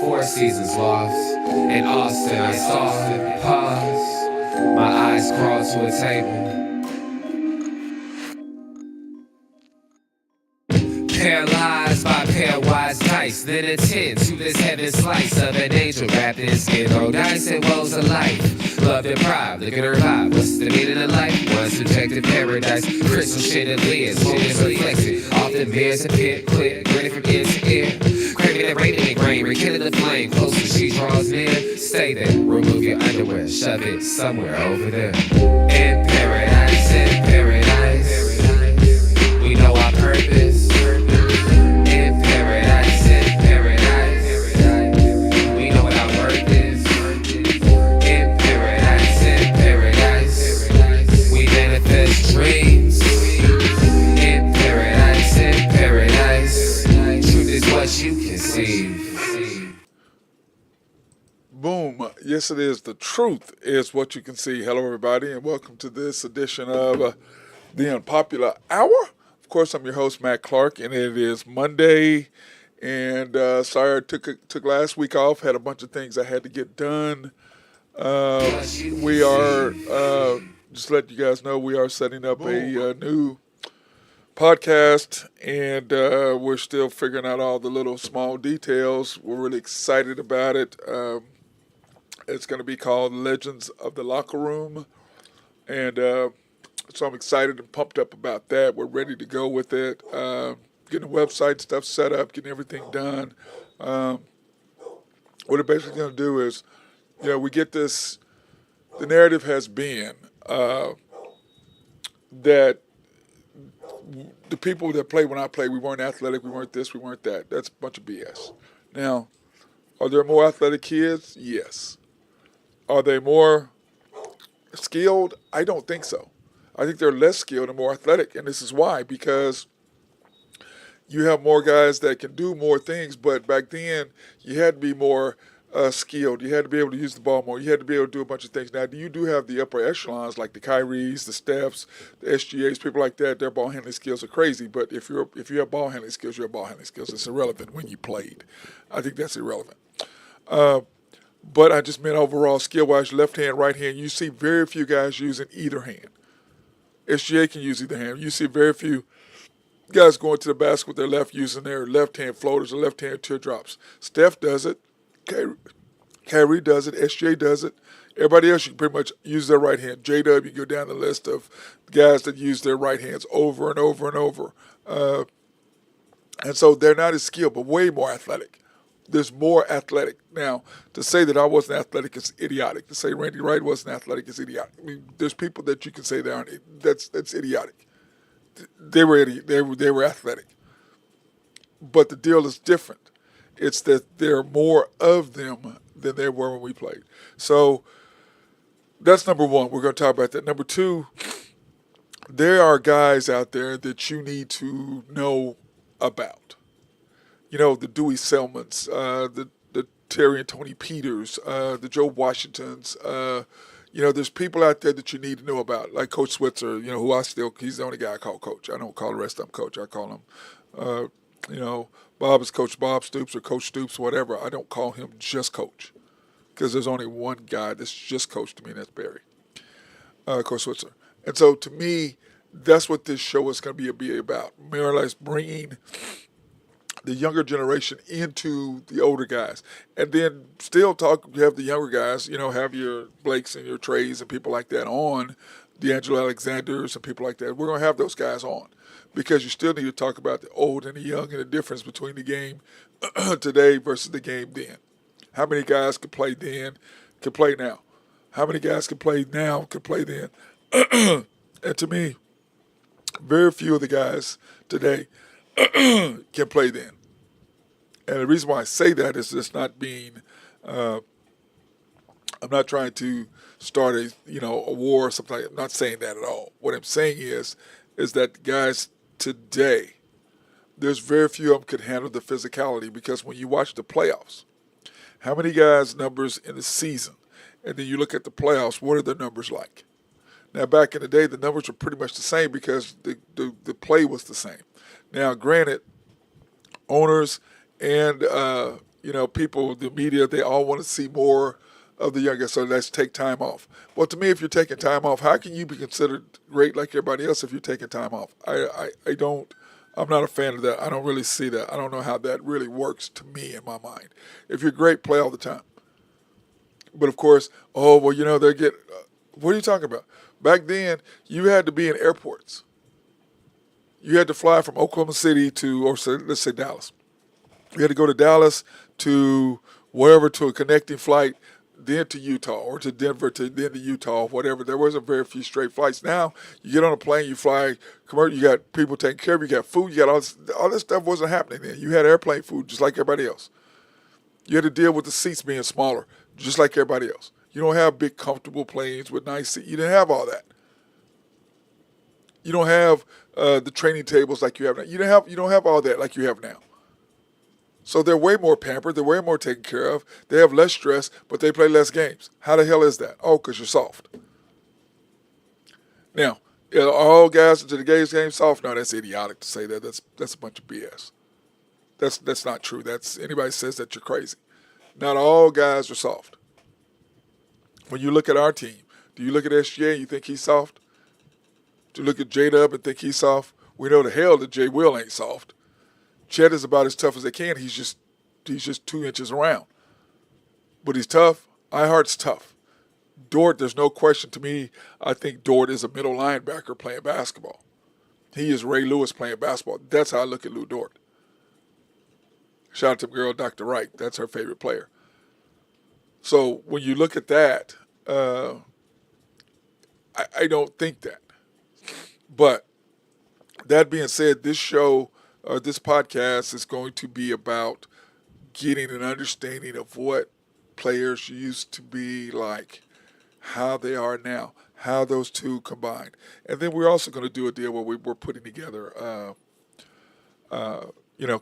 Four Seasons loft. In Austin, I saw, pause. My eyes crawled to a table. Paralyzed by pairwise dice, then attend to this heaven slice of an angel wrapped in skin. Roll dice and woes of life. Love deprived, look at her vibe. What's the meaning of life? One subjective paradise. Crystal shit and lids, moments reflected. Often bears a pit, quick, grinning from ear to ear. Craving that radiant grain, rekindling the flame. Closer she draws near. Stay there, remove your underwear, shove it somewhere over there. In paradise, in paradise. We know our purpose. In paradise, in paradise. We know what our worth is. In paradise, we manifest dreams. In paradise, truth is what you conceive. Boom. Yes, it is. The truth is what you can see. Hello, everybody, and welcome to this edition of the Unpopular Hour. Of course, I'm your host, Matt Clark, and it is Monday. And sorry I took last week off. Had a bunch of things I had to get done. We are, just let you guys know, we are setting up a new podcast, and we're still figuring out all the little small details. We're really excited about it. It's going to be called Legends of the Locker Room, and so I'm excited and pumped up about that. We're ready to go with it. Getting the website stuff set up, getting everything done. What we're basically going to do is, we get this. The narrative has been that the people that played when I played, we weren't athletic, we weren't this, we weren't that. That's a bunch of BS. Now, are there more athletic kids? Yes. Are they more skilled? I don't think so. I think they're less skilled and more athletic, and this is why, because you have more guys that can do more things, but back then you had to be more skilled. You had to be able to use the ball more. You had to be able to do a bunch of things. Now, you do have the upper echelons like the Kyries, the Stephs, the SGAs, people like that. Their ball handling skills are crazy, but if you have ball handling skills, you have ball handling skills. It's irrelevant when you played. I think that's irrelevant. But I just meant overall skill-wise, left hand, right hand. You see very few guys using either hand. SGA can use either hand. You see very few guys going to the basket with their left using their left-hand floaters or left-hand teardrops. Steph does it. Kyrie does it. SGA does it. Everybody else, you can pretty much use their right hand. J-Dub, you go down the list of guys that use their right hands over and over and over. And so they're not as skilled, but way more athletic. There's more athletic. Now, to say that I wasn't athletic is idiotic. To say Randy Wright wasn't athletic is idiotic. I mean, there's people that you can say they aren't. That's idiotic. They were athletic. But the deal is different. It's that there are more of them than there were when we played. So that's number one. We're going to talk about that. Number two, there are guys out there that you need to know about. The Dewey Selmans, the Terry and Tony Peters, the Joe Washingtons. There's people out there that you need to know about, like Coach Switzer, he's the only guy I call coach. I don't call the rest of them coach. I call him, Bob is Coach Bob Stoops or Coach Stoops, whatever. I don't call him just coach because there's only one guy that's just coach to me, and that's Barry, Coach Switzer. And so to me, that's what this show is going to be about. More or less bringing the younger generation into the older guys, and then still you have the younger guys, have your Blakes and your Trays and people like that on, D'Angelo Alexanders and people like that. We're going to have those guys on because you still need to talk about the old and the young and the difference between the game today versus the game then. How many guys could play then, can play now? How many guys can play now, can play then? And to me, very few of the guys today can play then. And the reason why I say that is it's not being, I'm not trying to start a war or something like that. I'm not saying that at all. What I'm saying is that guys today, there's very few of them could handle the physicality because when you watch the playoffs, how many guys' numbers in the season, and then you look at the playoffs, what are their numbers like? Now, back in the day, the numbers were pretty much the same because the play was the same. Now, granted, owners and people, the media, they all want to see more of the youngest, so let's take time off. Well, to me, if you're taking time off, how can you be considered great like everybody else if you're taking time off? I don't, I'm not a fan of that. I don't really see that. I don't know how that really works to me in my mind. If you're great, play all the time. But of course, oh, well, they get, what are you talking about? Back then, you had to be in airports. You had to fly from Oklahoma City to, or say, let's say Dallas. You had to go to Dallas to wherever to a connecting flight, then to Utah or to Denver to then to Utah, whatever. There wasn't very few straight flights. Now you get on a plane, you fly, you got people taking care of you, you got food, you got all this stuff wasn't happening then. You had airplane food just like everybody else. You had to deal with the seats being smaller, just like everybody else. You don't have big, comfortable planes with nice seats. You didn't have all that. You don't have the training tables like you have now. You don't have all that like you have now. So they're way more pampered. They're way more taken care of. They have less stress, but they play less games. How the hell is that? Oh, because you're soft. Now, are all guys into the game soft? No, that's idiotic to say that. That's a bunch of BS. That's not true. Anybody says that, you're crazy. Not all guys are soft. When you look at our team, do you look at SGA and you think he's soft? Do you look at J-Dub and think he's soft? We know the hell that Jay Will ain't soft. Chet is about as tough as they can. He's just 2 inches around. But he's tough. Ihart's tough. Dort, there's no question to me. I think Dort is a middle linebacker playing basketball. He is Ray Lewis playing basketball. That's how I look at Lou Dort. Shout out to the girl, Dr. Wright. That's her favorite player. So when you look at that, I don't think that. But that being said, this show, this podcast is going to be about getting an understanding of what players used to be like, how they are now, how those two combined. And then we're also going to do a deal where we're putting together,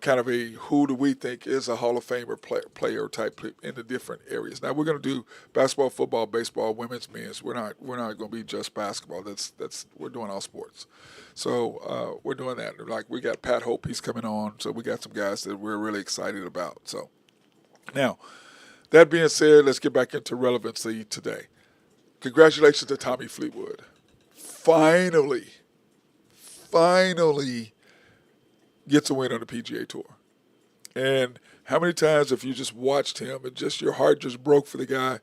kind of a who do we think is a Hall of Famer player type in the different areas. Now we're going to do basketball, football, baseball, women's, men's. We're not going to be just basketball. We're doing all sports. So we're doing that. Like we got Pat Hope, he's coming on. So we got some guys that we're really excited about. So now, that being said, let's get back into relevancy today. Congratulations to Tommy Fleetwood. Finally gets a win on the PGA Tour. And how many times have you just watched him and just your heart just broke for the guy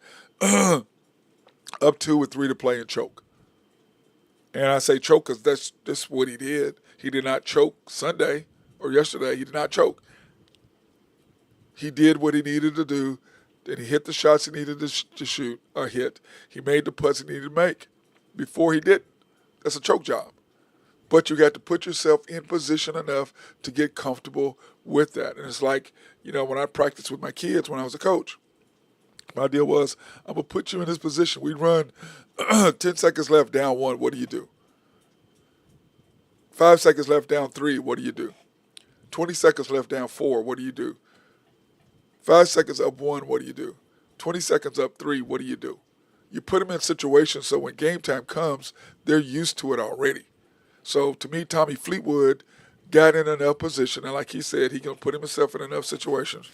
up 2 or 3 to play and choke? And I say choke because that's what he did. He did not choke Sunday or yesterday. He did not choke. He did what he needed to do. Then he hit the shots he needed to shoot or hit. He made the putts he needed to make. Before he didn't. That's a choke job. But you got to put yourself in position enough to get comfortable with that. And it's like, when I practiced with my kids when I was a coach, my deal was, I'm going to put you in this position. We run 10 seconds left, down 1, what do you do? 5 seconds left, down 3, what do you do? 20 seconds left, down 4, what do you do? 5 seconds up 1, what do you do? 20 seconds up 3, what do you do? You put them in situations so when game time comes, they're used to it already. So to me, Tommy Fleetwood got in enough position, and like he said, he can put himself in enough situations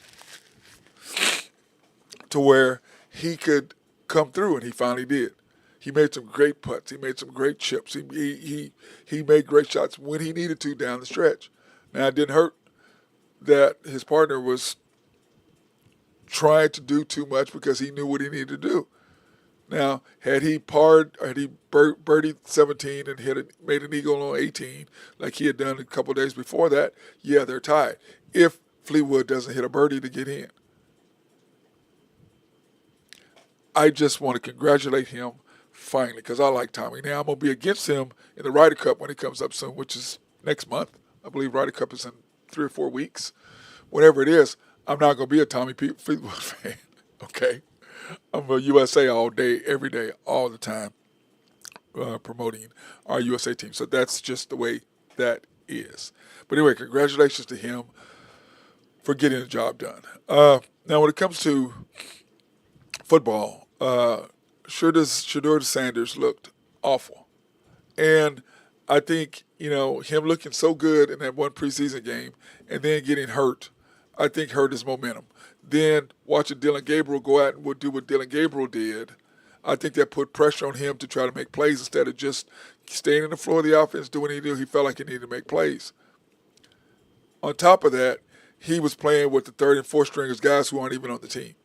to where he could come through, and he finally did. He made some great putts. He made some great chips. He made great shots when he needed to down the stretch. Now, it didn't hurt that his partner was trying to do too much because he knew what he needed to do. Now, had he birdied 17 and made an eagle on 18 like he had done a couple of days before that, yeah, they're tied. If Fleetwood doesn't hit a birdie to get in. I just want to congratulate him finally because I like Tommy. Now, I'm going to be against him in the Ryder Cup when it comes up soon, which is next month. I believe Ryder Cup is in 3 or 4 weeks. Whatever it is, I'm not going to be a Tommy Fleetwood fan, okay? I'm a USA all day, every day, all the time, promoting our USA team. So that's just the way that is. But anyway, congratulations to him for getting the job done. Now, when it comes to football, Shedeur Sanders looked awful. And I think, him looking so good in that one preseason game and then getting hurt, I think hurt his momentum. Then watching Dylan Gabriel go out and would do what Dylan Gabriel did, I think that put pressure on him to try to make plays instead of just staying in the floor of the offense, doing what he do. He felt like he needed to make plays. On top of that, he was playing with the third and fourth stringers, guys who aren't even on the team,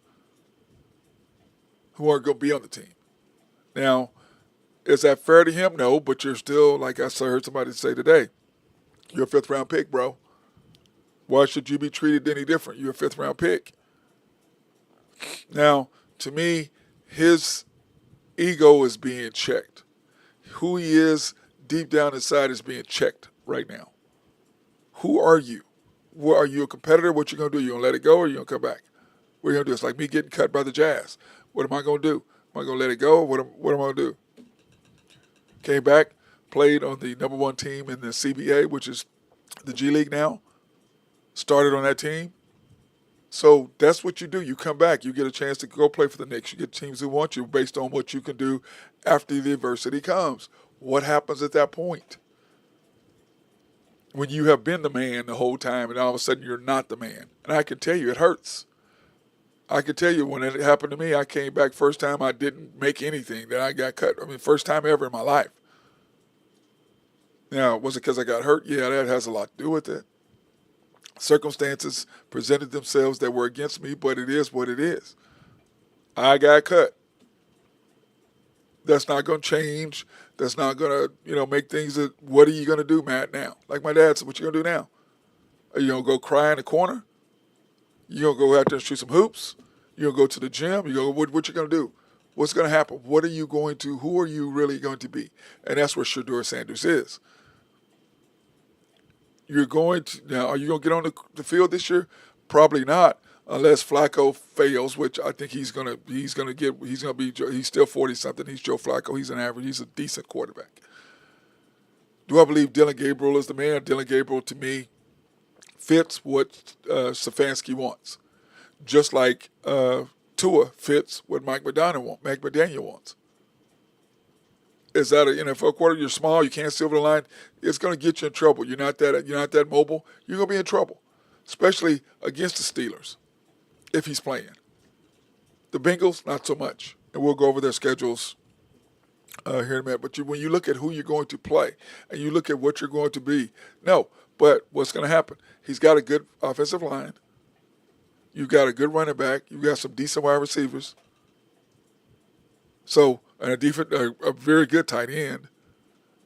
who aren't going to be on the team. Now, is that fair to him? No, but you're still, like I heard somebody say today, you're a fifth-round pick, bro. Why should you be treated any different? You're a fifth-round pick. Now, to me, his ego is being checked. Who he is deep down inside is being checked right now. Who are you? Are you a competitor? What you going to do? You going to let it go or you going to come back? What are you going to do? It's like me getting cut by the Jazz. What am I going to do? Am I going to let it go? What am I going to do? Came back, played on the number one team in the CBA, which is the G League now. Started on that team. So that's what you do. You come back. You get a chance to go play for the Knicks. You get teams who want you based on what you can do after the adversity comes. What happens at that point? When you have been the man the whole time and all of a sudden you're not the man. And I can tell you it hurts. I can tell you when it happened to me, I came back first time I didn't make anything, that I got cut. I mean, first time ever in my life. Now, was it because I got hurt? Yeah, that has a lot to do with it. Circumstances presented themselves that were against me, but it is what it is. I got cut. That's not going to change. That's not going to, make things that, what are you going to do, Matt, now? Like my dad said, what you going to do now? Are you going to go cry in the corner? You going to go out there and shoot some hoops? You going to go to the gym? What you going to do? What's going to happen? Who are you really going to be? And that's where Shedeur Sanders is. You're going to, now, are you going to get on the field this year? Probably not, unless Flacco fails, which I think he's still 40-something. He's Joe Flacco. He's an average. He's a decent quarterback. Do I believe Dylan Gabriel is the man? Dylan Gabriel, to me, fits what Stefanski wants. Just like Tua fits what Mike McDaniel wants. Is that an NFL quarterback? You're small. You can't see over the line. It's going to get you in trouble. You're not that mobile. You're going to be in trouble, especially against the Steelers if he's playing. The Bengals, not so much. And we'll go over their schedules here in a minute. But when you look at who you're going to play and you look at what you're going to be, no. But what's going to happen? He's got a good offensive line. You've got a good running back. You've got some decent wide receivers. So, and a very good tight end.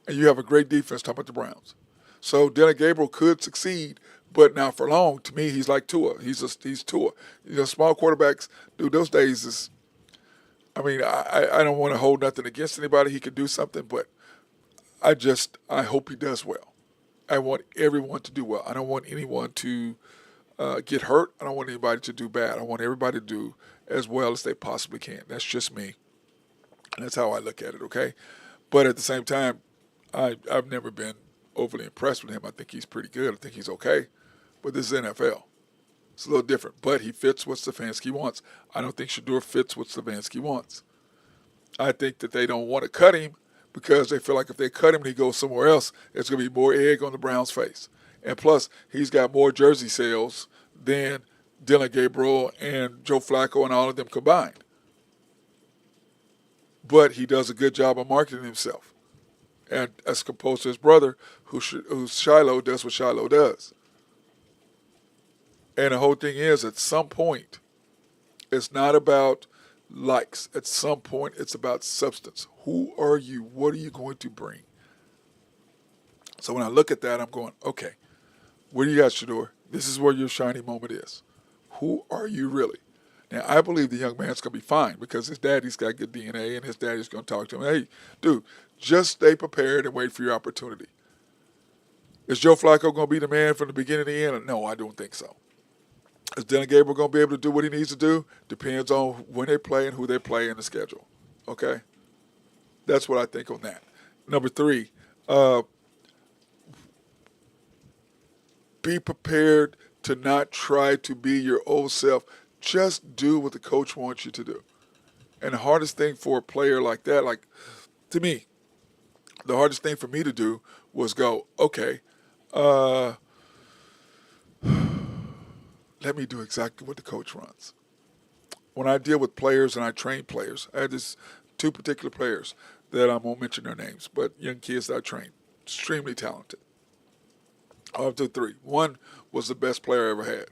And you have a great defense, talking about the Browns. So Dylan Gabriel could succeed, but now for long, to me, he's like Tua. He's Tua. Small quarterbacks, dude, those days is, I don't want to hold nothing against anybody. He could do something, but I hope he does well. I want everyone to do well. I don't want anyone to get hurt. I don't want anybody to do bad. I want everybody to do as well as they possibly can. That's just me. And that's how I look at it, okay? But at the same time, I've never been overly impressed with him. I think he's pretty good. I think he's okay. But this is NFL. It's a little different. But he fits what Stefanski wants. I don't think Shedeur fits what Stefanski wants. I think that they don't want to cut him because they feel like if they cut him and he goes somewhere else, it's going to be more egg on the Browns' face. And plus, he's got more jersey sales than Dylan Gabriel and Joe Flacco and all of them combined. But he does a good job of marketing himself. And as opposed to his brother, who's Shiloh, does what Shiloh does. And the whole thing is, at some point, it's not about likes. At some point, it's about substance. Who are you? What are you going to bring? So when I look at that, I'm going, okay, what do you got, Shedeur? This is where your shining moment is. Who are you really? Now, I believe the young man's going to be fine because his daddy's got good DNA and his daddy's going to talk to him. Hey, dude, just stay prepared and wait for your opportunity. Is Joe Flacco going to be the man from the beginning to the end? No, I don't think so. Is Dylan Gabriel going to be able to do what he needs to do? Depends on when they play and who they play in the schedule. Okay? That's what I think on that. Number 3, be prepared to not try to be your old self. Just do what the coach wants you to do. And the hardest thing for a player like that, like to me, the hardest thing for me to do was go, okay, let me do exactly what the coach runs. When I deal with players and I train players, I had this two particular players that I won't mention their names, but young kids that I trained, extremely talented. Up to three. One was the best player I ever had.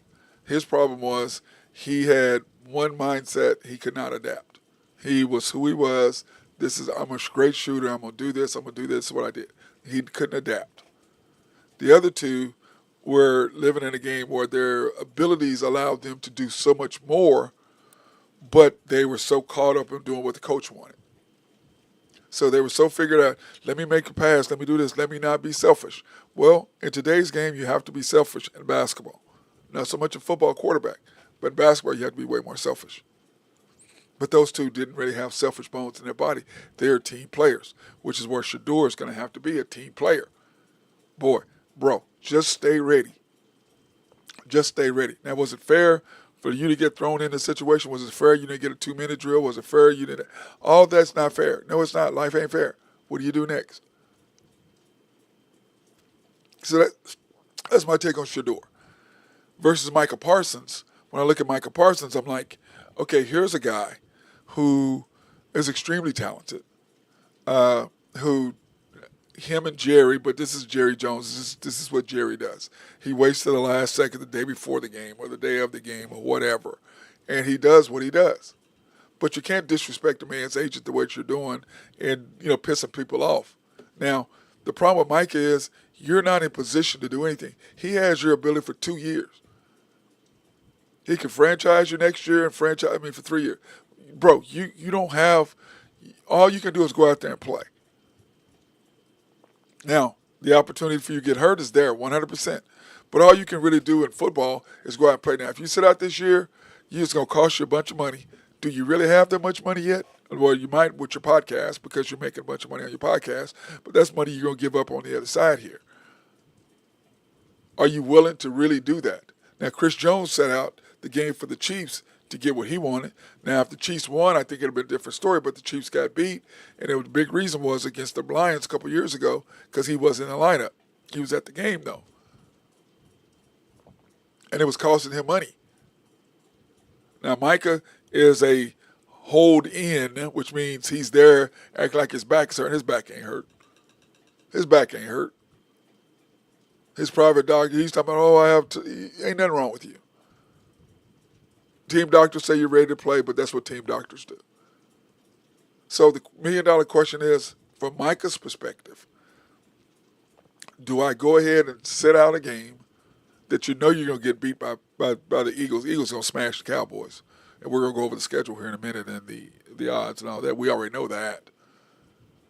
His problem was he had one mindset, he could not adapt. He was who he was. I'm a great shooter. I'm gonna do this. I'm gonna do this. Is what I did. He couldn't adapt. The other two were living in a game where their abilities allowed them to do so much more, but they were so caught up in doing what the coach wanted. So they were so figured out, let me make a pass, let me do this, let me not be selfish. Well, in today's game, you have to be selfish in basketball. Not so much in football quarterback, but in basketball, you have to be way more selfish. But those two didn't really have selfish bones in their body. They're team players, which is where Shador is going to have to be a team player. Boy, bro, just stay ready. Just stay ready. Now, was it fair for you to get thrown in a situation? Was it fair you didn't get a 2-minute drill? Was it fair you didn't? All that's not fair. No, it's not. Life ain't fair. What do you do next? So that's my take on Shador. Versus Micah Parsons. When I look at Micah Parsons, I'm like, okay, here's a guy who is extremely talented, who him and Jerry, but this is Jerry Jones. This is what Jerry does. He waits to the last second, the day before the game or the day of the game or whatever, and he does what he does. But you can't disrespect a man's agent the way you're doing and, pissing people off. Now, the problem with Micah is you're not in position to do anything. He has your ability for 2 years. He can franchise you next year and for 3 years. Bro, you don't have, all you can do is go out there and play. Now, the opportunity for you to get hurt is there, 100%. But all you can really do in football is go out and play. Now, if you sit out this year, it's going to cost you a bunch of money. Do you really have that much money yet? Well, you might with your podcast because you're making a bunch of money on your podcast, but that's money you're going to give up on the other side here. Are you willing to really do that? Now, Chris Jones set out the game for the Chiefs to get what he wanted. Now, if the Chiefs won, I think it would have been a different story, but the Chiefs got beat, and the big reason was against the Lions a couple years ago because he wasn't in the lineup. He was at the game, though. And it was costing him money. Now, Micah is a hold in, which means he's there, act like his back is hurt. His back ain't hurt. His back ain't hurt. His private doctor, he's talking about, ain't nothing wrong with you. Team doctors say you're ready to play, but that's what team doctors do. So the $1 million question is, from Micah's perspective, do I go ahead and sit out a game that you're going to get beat by the Eagles? The Eagles are going to smash the Cowboys. And we're going to go over the schedule here in a minute and the odds and all that. We already know that.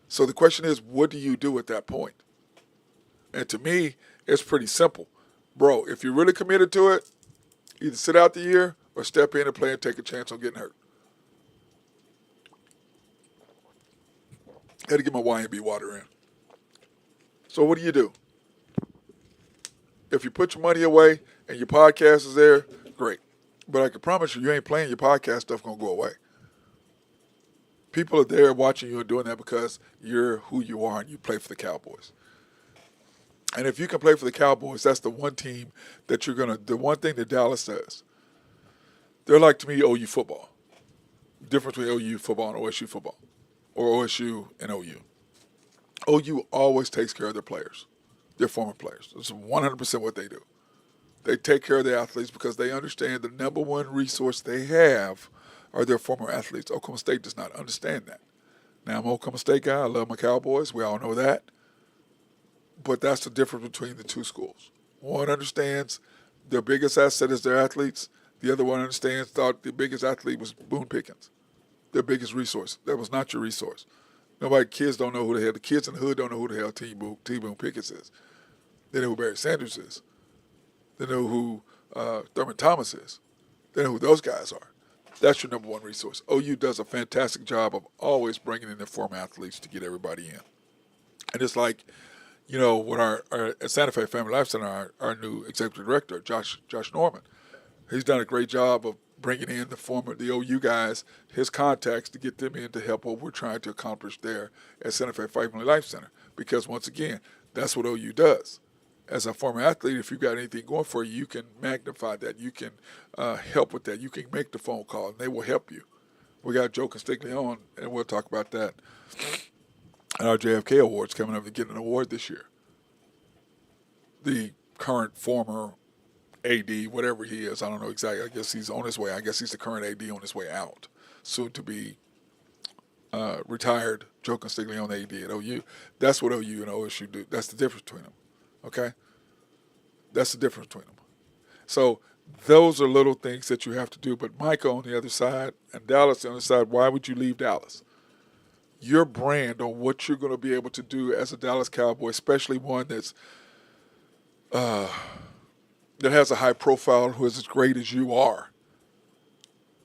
So the question is, what do you do at that point? And to me, it's pretty simple. Bro, if you're really committed to it, either sit out the year or step in and play and take a chance on getting hurt. Had to get my YMB water in. So what do? If you put your money away and your podcast is there, great. But I can promise you ain't playing, your podcast stuff going to go away. People are there watching you and doing that because you're who you are and you play for the Cowboys. And if you can play for the Cowboys, that's the one team that the one thing that Dallas does. They're like, to me, OU football. The difference between OU football and OSU football, or OSU and OU. OU always takes care of their players, their former players. It's 100% what they do. They take care of their athletes because they understand the number one resource they have are their former athletes. Oklahoma State does not understand that. Now, I'm an Oklahoma State guy. I love my Cowboys. We all know that. But that's the difference between the two schools. One understands their biggest asset is their athletes. The other one thought the biggest athlete was Boone Pickens, their biggest resource. That was not your resource. Kids don't know who the hell, the kids in the hood don't know who the hell T. Boone Pickens is. They know who Barry Sanders is. They know who Thurman Thomas is. They know who those guys are. That's your number one resource. OU does a fantastic job of always bringing in their former athletes to get everybody in. And it's like, with our at Santa Fe Family Life Center, our new executive director, Josh Norman, he's done a great job of bringing in the OU guys, his contacts to get them in to help what we're trying to accomplish there at Santa Fe Family Life Center. Because once again, that's what OU does. as a former athlete, if you got anything going for you, you can magnify that. You can help with that. You can make the phone call, and they will help you. We got Joe Castiglione, and we'll talk about that at our JFK Awards coming up to get an award this year. The current former AD, whatever he is, I don't know exactly. I guess he's on his way. I guess he's the current AD on his way out, soon to be retired Joe Castiglione AD at OU. That's what OU and OSU do. That's the difference between them. Okay? That's the difference between them. So those are little things that you have to do. But Micah on the other side and Dallas on the other side, why would you leave Dallas? Your brand on what you're going to be able to do as a Dallas Cowboy, especially one that's that has a high profile, who is as great as you are.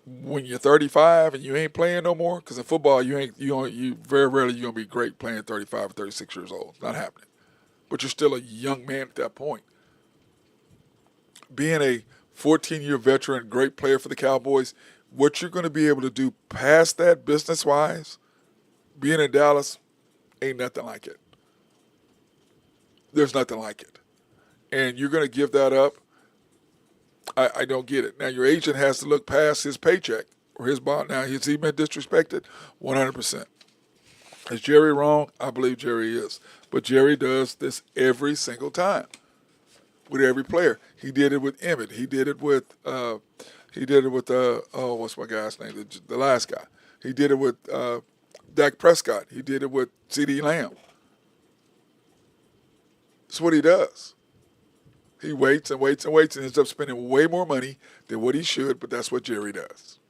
When you're 35 and you ain't playing no more, because in football you very rarely you're gonna be great playing 35 or 36 years old. It's not happening. But you're still a young man at that point. Being a 14-year veteran, great player for the Cowboys, what you're going to be able to do past that business-wise, being in Dallas, ain't nothing like it. There's nothing like it. And you're going to give that up. I don't get it. Now, your agent has to look past his paycheck or his bond. Now, has he been disrespected? 100%. Is Jerry wrong? I believe Jerry is. But Jerry does this every single time with every player. He did it with Emmett. He did it with what's my guy's name? The last guy. He did it with Dak Prescott. He did it with CeeDee Lamb. That's what he does. He waits and waits and waits and ends up spending way more money than what he should, but that's what Jerry does.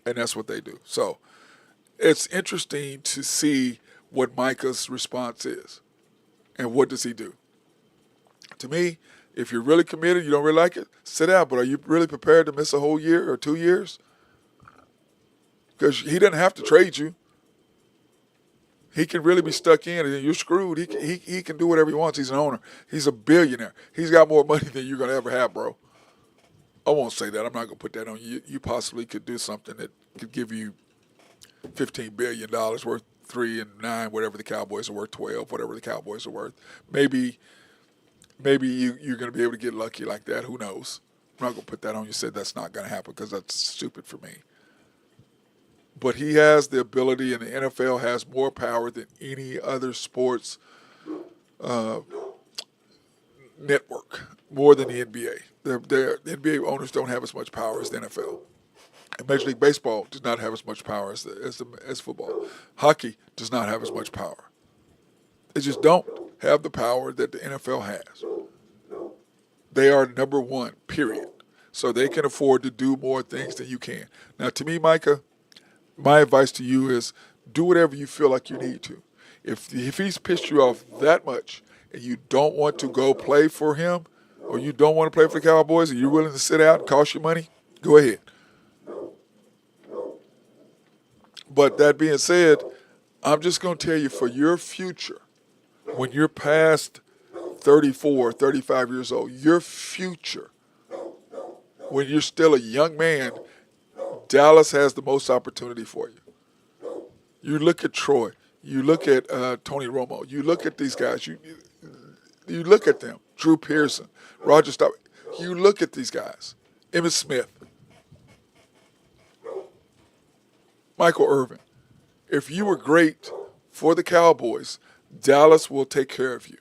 And that's what they do. So it's interesting to see what Micah's response is. And what does he do? To me, if you're really committed, you don't really like it, sit out. But are you really prepared to miss a whole year or 2 years? Because he doesn't have to trade you. He can really be stuck in, and you're screwed. He can do whatever he wants. He's an owner. He's a billionaire. He's got more money than you're going to ever have, bro. I won't say that. I'm not going to put that on you. You possibly could do something that could give you $15 billion worth, 3 and 9, whatever the Cowboys are worth, 12, whatever the Cowboys are worth. Maybe you're going to be able to get lucky like that. Who knows? I'm not going to put that on you. Said that's not going to happen because that's stupid for me. But he has the ability, and the NFL has more power than any other sports network, more than the NBA. The NBA owners don't have as much power as the NFL. And Major League Baseball does not have as much power as football. Hockey does not have as much power. They just don't have the power that the NFL has. They are number one, period. So they can afford to do more things than you can. Now, to me, Micah, my advice to you is do whatever you feel like you need to. If he's pissed you off that much and you don't want to go play for him, or you don't want to play for the Cowboys and you're willing to sit out and cost you money, go ahead. But that being said, I'm just going to tell you, for your future, when you're past 34, 35 years old, your future, when you're still a young man, Dallas has the most opportunity for you. You look at Troy. You look at Tony Romo. You look at these guys. You look at them. Drew Pearson, Roger Staubach. You look at these guys. Emmitt Smith, Michael Irvin. If you were great for the Cowboys, Dallas will take care of you.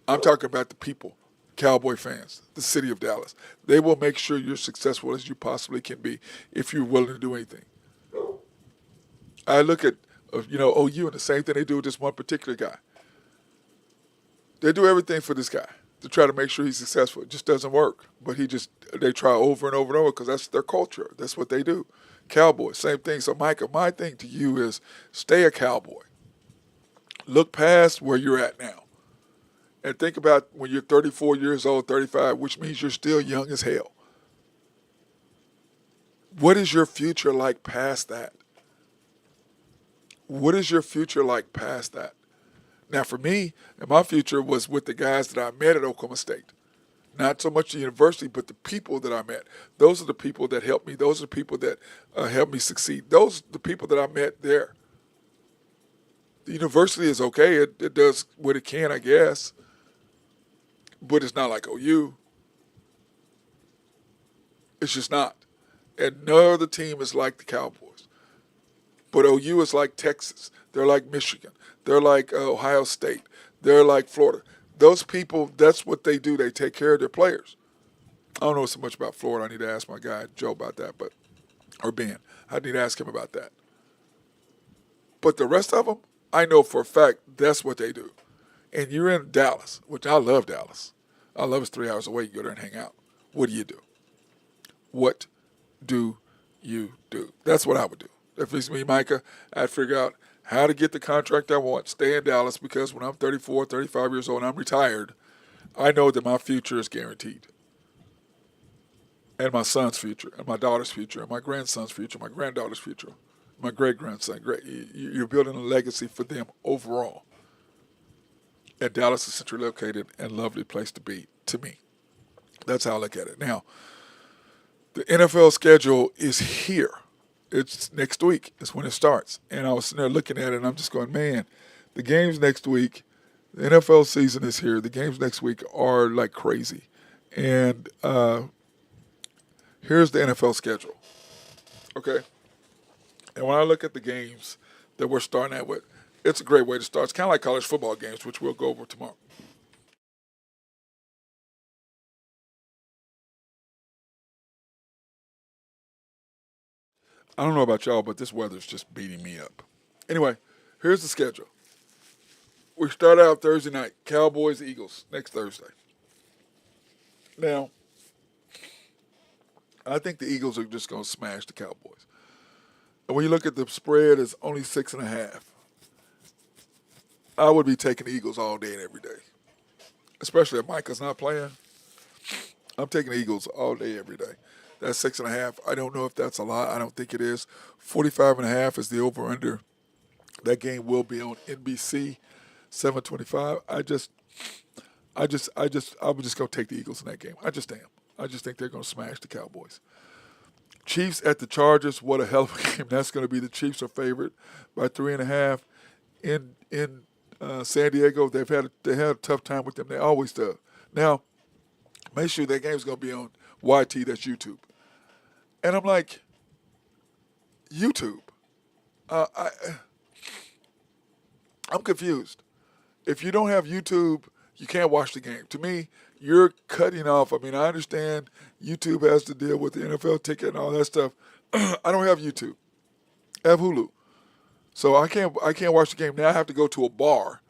I'm talking about the people, Cowboy fans, the city of Dallas. They will make sure you're successful as you possibly can be if you're willing to do anything. I look at OU and the same thing they do with this one particular guy. They do everything for this guy to try to make sure he's successful. It just doesn't work. But they try over and over and over because that's their culture. That's what they do. Cowboys, same thing. So, Micah, my thing to you is stay a Cowboy. Look past where you're at now. And think about when you're 34 years old, 35, which means you're still young as hell. What is your future like past that? What is your future like past that? Now, for me, my future was with the guys that I met at Oklahoma State. Not so much the university, but the people that I met. Those are the people that helped me. Those are the people that helped me succeed. Those are the people that I met there. The university is okay. It does what it can, I guess. but it's not like OU. It's just not. And no other team is like the Cowboys. But OU is like Texas. They're like Michigan. They're like Ohio State. They're like Florida. Those people, that's what they do. They take care of their players. I don't know so much about Florida. I need to ask my guy Joe about that, or Ben. I need to ask him about that. But the rest of them, I know for a fact that's what they do. And you're in Dallas, which I love Dallas. I love it's 3 hours away. You go there and hang out. What do you do? What do you do? That's what I would do. If it's me, Micah, I'd figure out how to get the contract I want, stay in Dallas, because when I'm 34, 35 years old and I'm retired, I know that my future is guaranteed. And my son's future, and my daughter's future, and my grandson's future, my granddaughter's future, my great-grandson. You're building a legacy for them overall. And Dallas is centrally located and lovely place to be, to me. That's how I look at it. Now, the NFL schedule is here. It's next week. It's when it starts. And I was sitting there looking at it, and I'm just going, man, the games next week, the NFL season is here. The games next week are like crazy. And here's the NFL schedule. Okay? And when I look at the games that we're starting at with, it's a great way to start. It's kind of like college football games, which we'll go over tomorrow. I don't know about y'all, but this weather's just beating me up. Anyway, here's the schedule. We start out Thursday night, Cowboys, Eagles, next Thursday. Now, I think the Eagles are just going to smash the Cowboys. And when you look at the spread, it's only 6.5. I would be taking the Eagles all day and every day, especially if Micah's not playing. I'm taking the Eagles all day, every day. That's 6.5. I don't know if that's a lot. I don't think it is. 45.5 is the over/under. That game will be on NBC, 7:25. I was just gonna take the Eagles in that game. I just am. I just think they're gonna smash the Cowboys. Chiefs at the Chargers. What a hell of a game that's gonna be. The Chiefs are favored by 3.5 in San Diego. They had a tough time with them. They always do. Now, make sure that game's gonna be on YT. That's YouTube. And I'm like, YouTube. I'm confused. If you don't have YouTube, you can't watch the game. To me, you're cutting off. I mean, I understand YouTube has to deal with the NFL ticket and all that stuff. I don't have YouTube. I have Hulu. So I can't watch the game. Now I have to go to a bar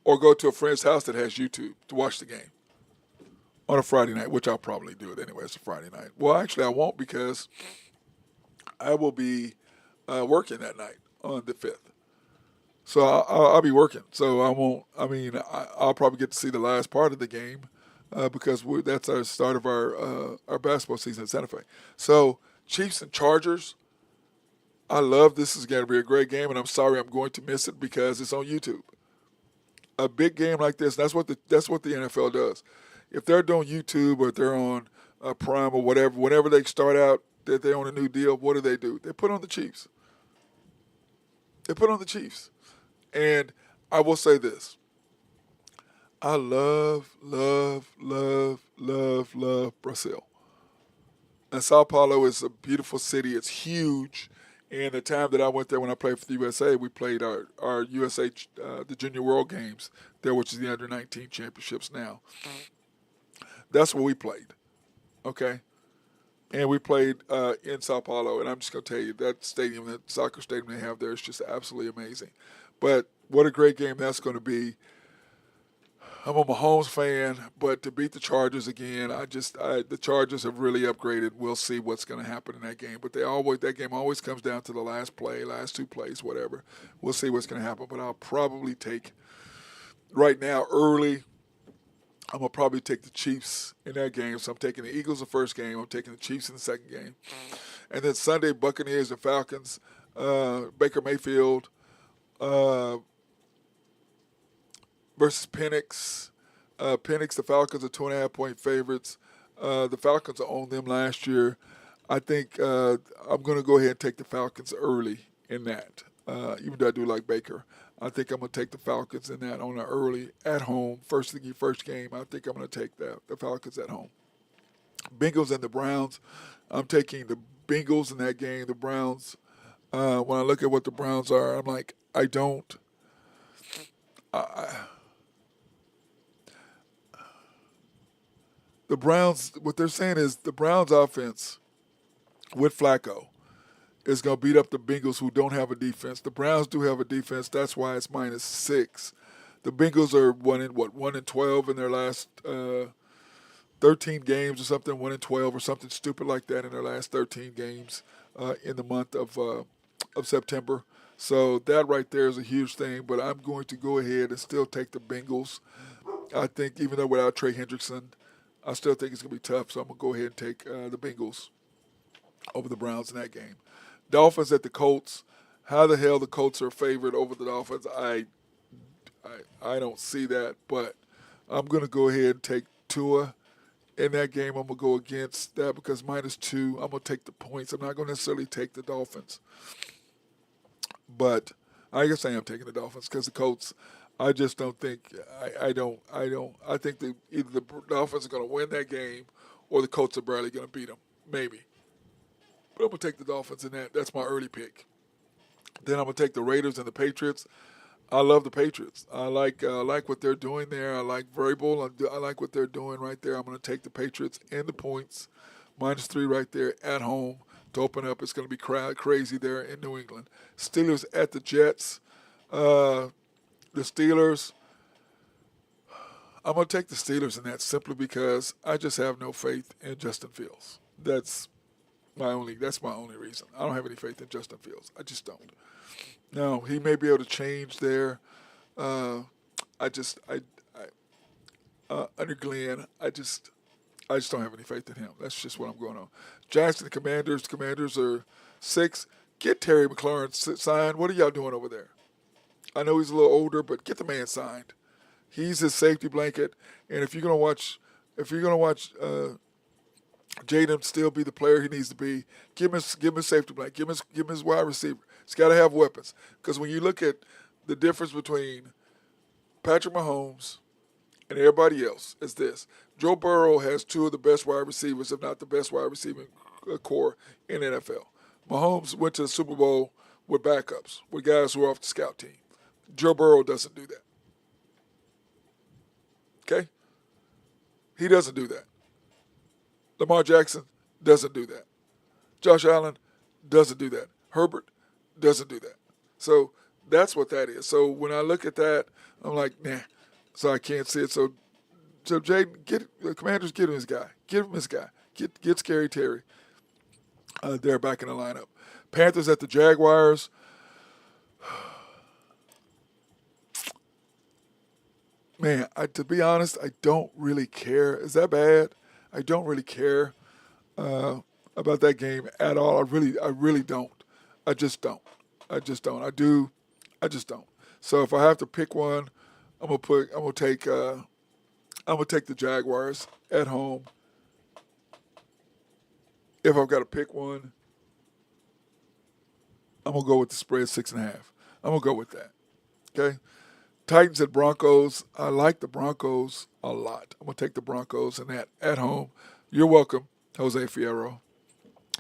or go to a friend's house that has YouTube to watch the game on a Friday night, which I'll probably do it anyway. It's a Friday night. Well, actually, I won't, because I will be working that night on the 5th. So I'll be working. So I won't. I mean, I'll probably get to see the last part of the game because that's our start of our basketball season at Santa Fe. So Chiefs and Chargers. I love this. Is going to be a great game, and I'm sorry I'm going to miss it because it's on YouTube. A big game like this. That's what the NFL does. If they're doing YouTube or if they're on Prime or whatever, whenever they start out that they're on a new deal, what do? They put on the Chiefs. And I will say this. I love Brazil. And Sao Paulo is a beautiful city. It's huge. And the time that I went there when I played for the USA, we played our USA, the Junior World Games there, which is the Under-19 championships now. That's where we played, okay? And we played in Sao Paulo, and I'm just going to tell you, that stadium, that soccer stadium they have there is just absolutely amazing. But what a great game that's going to be. I'm a Mahomes fan, but to beat the Chargers again, the Chargers have really upgraded. We'll see what's going to happen in that game. But that game always comes down to the last play, last two plays, whatever. We'll see what's going to happen. But I'll probably take, right now, early, I'm going to probably take the Chiefs in that game. So I'm taking the Eagles the first game. I'm taking the Chiefs in the second game. And then Sunday, Buccaneers and Falcons, Baker Mayfield versus Penix. Penix, the Falcons are 2.5-point favorites. The Falcons owned them last year. I think I'm going to go ahead and take the Falcons early in that. even though I do like Baker. I think I'm going to take the Falcons in that on an early at home first game. I think I'm going to take the Falcons at home. Bengals and the Browns. I'm taking the Bengals in that game. The Browns. When I look at what the Browns are, I'm like, I don't. I, the Browns. What they're saying is the Browns offense with Flacco is going to beat up the Bengals who don't have a defense. The Browns do have a defense. That's why it's -6. The Bengals are 1-12 in their last 13 games or something, 1-12 or something stupid like that in their last 13 games in the month of September. So that right there is a huge thing. But I'm going to go ahead and still take the Bengals. I think even though without Trey Hendrickson, I still think it's going to be tough. So I'm going to go ahead and take the Bengals over the Browns in that game. Dolphins at the Colts. How the hell the Colts are favored over the Dolphins? I don't see that, but I'm going to go ahead and take Tua in that game. I'm going to go against that because -2. I'm going to take the points. I'm not going to necessarily take the Dolphins, but I guess I am taking the Dolphins because the Colts. I just don't think. I don't. I think that either the Dolphins are going to win that game, or the Colts are barely going to beat them. Maybe. But I'm going to take the Dolphins in that. That's my early pick. Then I'm going to take the Raiders and the Patriots. I love the Patriots. I like what they're doing there. I like Vrabel. I like what they're doing right there. I'm going to take the Patriots and the points. -3 right there at home to open up. It's going to be crazy there in New England. Steelers at the Jets. The Steelers. I'm going to take the Steelers in that simply because I just have no faith in Justin Fields. That's my only reason. I don't have any faith in Justin Fields. I just don't. Now he may be able to change there. Under Glenn, I just don't have any faith in him. That's just what I'm going on. Giants and the Commanders. The Commanders are 6. Get Terry McLaurin signed. What are y'all doing over there? I know he's a little older, but get the man signed. He's his safety blanket. And if you're gonna watch Jaden still be the player he needs to be, give him his safety blanket. Give him his wide receiver. He's got to have weapons. Because when you look at the difference between Patrick Mahomes and everybody else, is this: Joe Burrow has 2 of the best wide receivers, if not the best wide receiving core in the NFL. Mahomes went to the Super Bowl with backups, with guys who are off the scout team. Joe Burrow doesn't do that. Okay? He doesn't do that. Lamar Jackson doesn't do that. Josh Allen doesn't do that. Herbert doesn't do that. So that's what that is. So when I look at that, I'm like, nah. So I can't see it. So Jaden, the Commanders, get him his guy. Give him his guy. Get Scary Terry. They're back in the lineup. Panthers at the Jaguars. Man, to be honest, I don't really care. Is that bad? I don't really care about that game at all. I really don't. I just don't. I just don't. I just don't. So if I have to pick one, I'm gonna take the Jaguars at home. If I've got to pick one, I'm gonna go with the spread 6.5. I'm gonna go with that. Okay. Titans at Broncos. I like the Broncos a lot. I'm going to take the Broncos and that at home. You're welcome, Jose Fierro.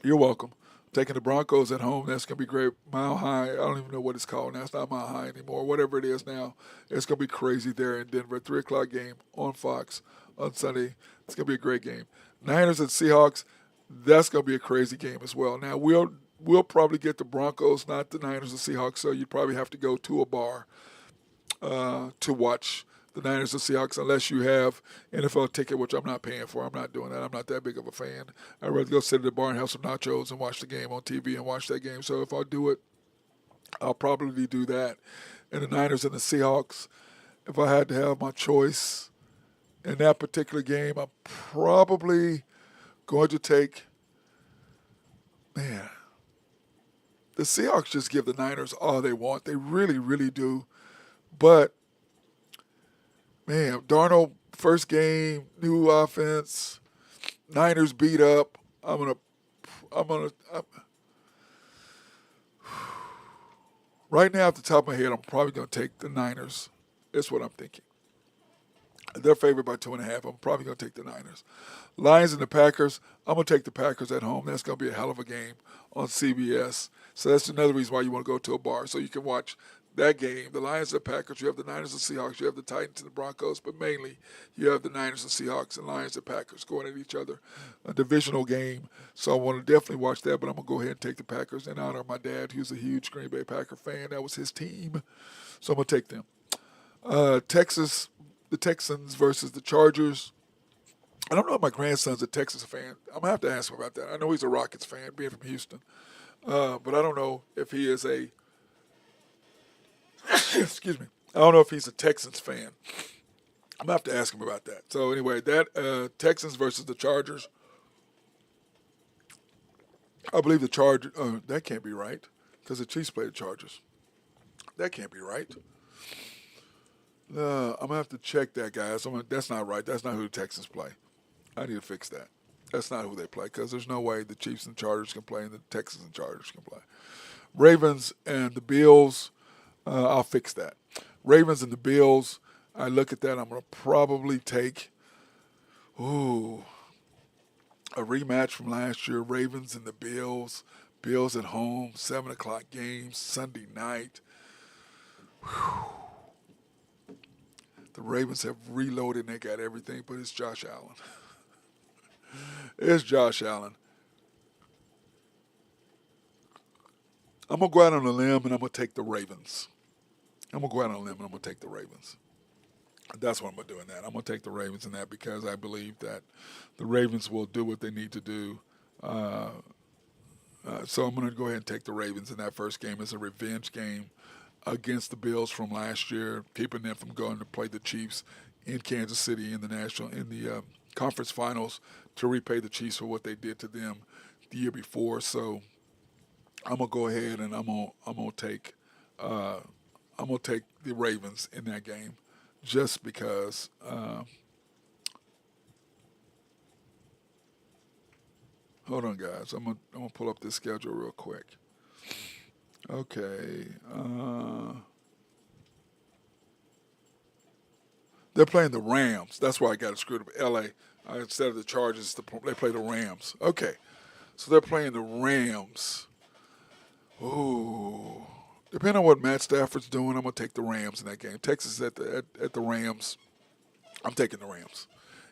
You're welcome. Taking the Broncos at home, that's going to be great. Mile High, I don't even know what it's called now. It's not Mile High anymore. Whatever it is now, it's going to be crazy there in Denver. 3 o'clock game on Fox on Sunday. It's going to be a great game. Niners and Seahawks, that's going to be a crazy game as well. Now, we'll probably get the Broncos, not the Niners and Seahawks, so you'd probably have to go to a bar to watch the Niners and Seahawks unless you have NFL ticket, which I'm not paying for. I'm not doing that. I'm not that big of a fan. I'd rather go sit at the bar and have some nachos and watch the game on TV and watch that game. So if I do it, I'll probably do that. And the Niners and the Seahawks, if I had to have my choice in that particular game, I'm probably going to take, man, the Seahawks just give the Niners all they want. They really, really do. But, man, Darnold, first game, new offense, Niners beat up. Right now, at the top of my head, I'm probably going to take the Niners. That's what I'm thinking. They're favored by 2.5. I'm probably going to take the Niners. Lions and the Packers. I'm going to take the Packers at home. That's going to be a hell of a game on CBS. So that's another reason why you want to go to a bar so you can watch that game. The Lions and the Packers. You have the Niners and Seahawks. You have the Titans and the Broncos. But mainly, you have the Niners and Seahawks and Lions and Packers going at each other. A divisional game. So I want to definitely watch that. But I'm going to go ahead and take the Packers in honor of my dad, who's a huge Green Bay Packer fan. That was his team. So I'm going to take them. Texas, the Texans versus the Chargers. I don't know if my grandson's a Texas fan. I'm gonna have to ask him about that. I know he's a Rockets fan, being from Houston, but I don't know if he is a. Excuse me. I don't know if he's a Texans fan. I'm gonna have to ask him about that. So anyway, that Texans versus the Chargers. I believe the Chargers. That can't be right because the Chiefs play the Chargers. That can't be right. I'm gonna have to check that, guys. That's not right. That's not who the Texans play. I need to fix that. That's not who they play because there's no way the Chiefs and Chargers can play and the Texans and Chargers can play. Ravens and the Bills, I'll fix that. Ravens and the Bills, I look at that, I'm going to probably take, a rematch from last year. Ravens and the Bills. Bills at home, 7 o'clock game, Sunday night. The Ravens have reloaded and they got everything, but it's Josh Allen. It's Josh Allen. I'm going to go out on a limb and I'm going to take the Ravens. I'm going to go out on a limb and I'm going to take the Ravens. That's what I'm going to do in that. I'm going to take the Ravens in that because I believe that the Ravens will do what they need to do. So I'm going to go ahead and take the Ravens in that first game as a revenge game against the Bills from last year, keeping them from going to play the Chiefs in Kansas City in the conference finals to repay the Chiefs for what they did to them the year before. So I'm gonna go ahead and I'm gonna take the Ravens in that game, just because. Hold on, guys. I'm gonna pull up this schedule real quick. Okay. They're playing the Rams. That's why I got it screwed up. L.A. Instead of the Chargers, they play the Rams. Okay. So they're playing the Rams. Ooh. Depending on what Matt Stafford's doing, I'm gonna take the Rams in that game. Texas at the Rams. I'm taking the Rams.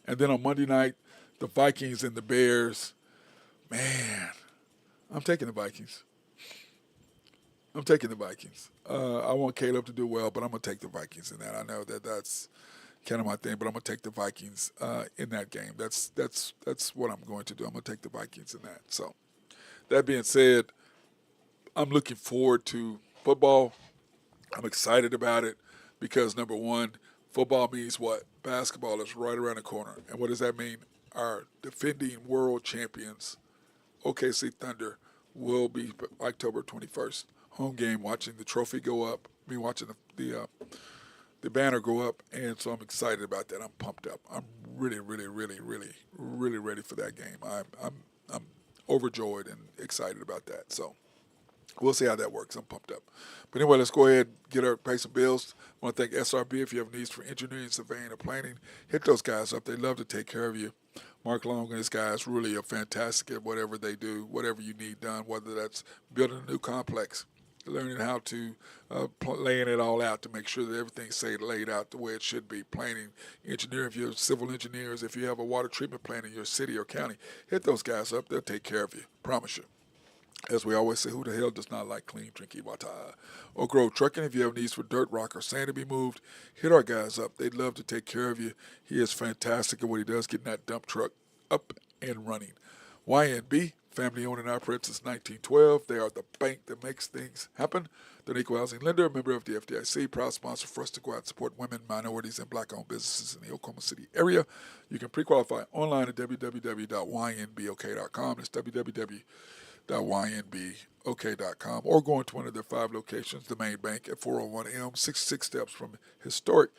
And then on Monday night, the Vikings and the Bears. Man, I'm taking the Vikings. I'm taking the Vikings. I want Caleb to do well, but I'm gonna take the Vikings in that. I know that's kind of my thing, but I'm gonna take the Vikings in that game. That's what I'm going to do. I'm gonna take the Vikings in that. So that being said, I'm looking forward to football. I'm excited about it because number one, football means what? Basketball is right around the corner. And what does that mean? Our defending world champions, OKC Thunder, will be October 21st. Home game, watching the trophy go up. Me watching the banner go up, and so I'm excited about that. I'm pumped up. I'm really, really, really, really, really ready for that game. I'm overjoyed and excited about that. So we'll see how that works. I'm pumped up. But anyway, let's go ahead and pay some bills. I want to thank SRB. If you have needs for engineering, surveying, or planning, hit those guys up. They love to take care of you. Mark Long and his guys really are fantastic at whatever they do, whatever you need done, whether that's building a new complex, learning how to laying it all out to make sure that everything's laid out the way it should be. Planning, engineering, if you're civil engineers, if you have a water treatment plant in your city or county, hit those guys up. They'll take care of you. Promise you. As we always say, who the hell does not like clean drinking water? Oak Grove Trucking, if you have needs for dirt, rock, or sand to be moved, hit our guys up. They'd love to take care of you. He is fantastic at what he does, getting that dump truck up and running. YNB, family owned and operated since 1912. They are the bank that makes things happen. They're an equal housing lender, a member of the FDIC, proud sponsor for us to go out and support women, minorities, and black-owned businesses in the Oklahoma City area. You can pre-qualify online at www.ynbok.com. It's www.ynbok.com, or go into one of their 5 locations, the main bank at 401 M, 66 steps from historic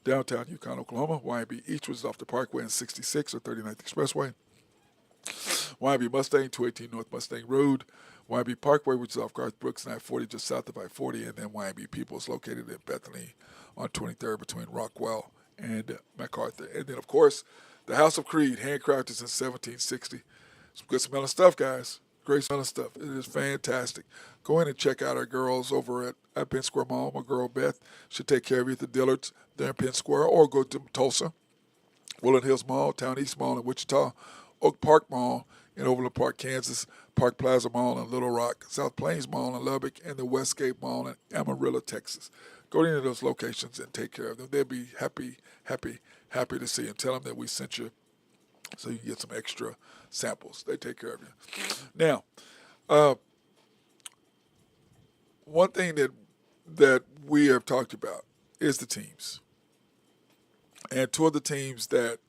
downtown Yukon, Oklahoma. YNB East, which is off the Parkway and 66 or 39th Expressway. YNB Mustang, 218 North Mustang Road. YB Parkway, which is off Garth Brooks and I-40, just south of I-40, and then YB People is located in Bethany on 23rd between Rockwell and MacArthur. And then, of course, the House of Creed, handcrafted since 1760. Some good smelling stuff, guys. Great smelling stuff. It is fantastic. Go in and check out our girls over at Penn Square Mall. My girl Beth should take care of you at the Dillards there in Penn Square, or go to Tulsa, Woodland Hills Mall, Town East Mall in Wichita, Oak Park Mall in Overland Park, Kansas, Park Plaza Mall in Little Rock, South Plains Mall in Lubbock, and the Westgate Mall in Amarillo, Texas. Go to any of those locations and take care of them. They'll be happy, happy, happy to see you. And tell them that we sent you so you can get some extra samples. They take care of you. Now, one thing that we have talked about is the teams. And two of the teams that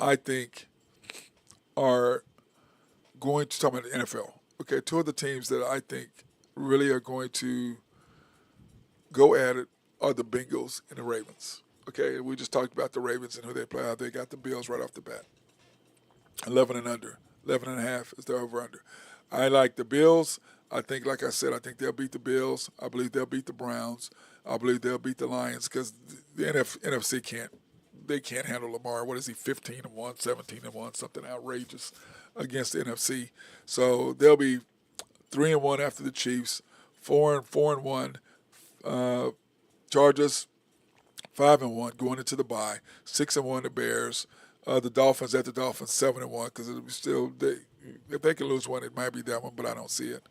I think are going to talk about the NFL. Okay, two of the teams that I think really are going to go at it are the Bengals and the Ravens. Okay, we just talked about the Ravens and who they play, how they got the Bills right off the bat. 11 and under. 11 and a half is their over-under. I like the Bills. I think, like I said, I think they'll beat the Bills. I believe they'll beat the Browns. I believe they'll beat the Lions because the NFC can't handle Lamar. What is he, 15-1, 17-1, something outrageous against the NFC. So they'll be 3-1 after the Chiefs, 4-1. Chargers 5-1 going into the bye, 6-1 the Bears. The Dolphins at the Dolphins 7-1 because it'll be still if they can lose one, it might be that one, but I don't see it.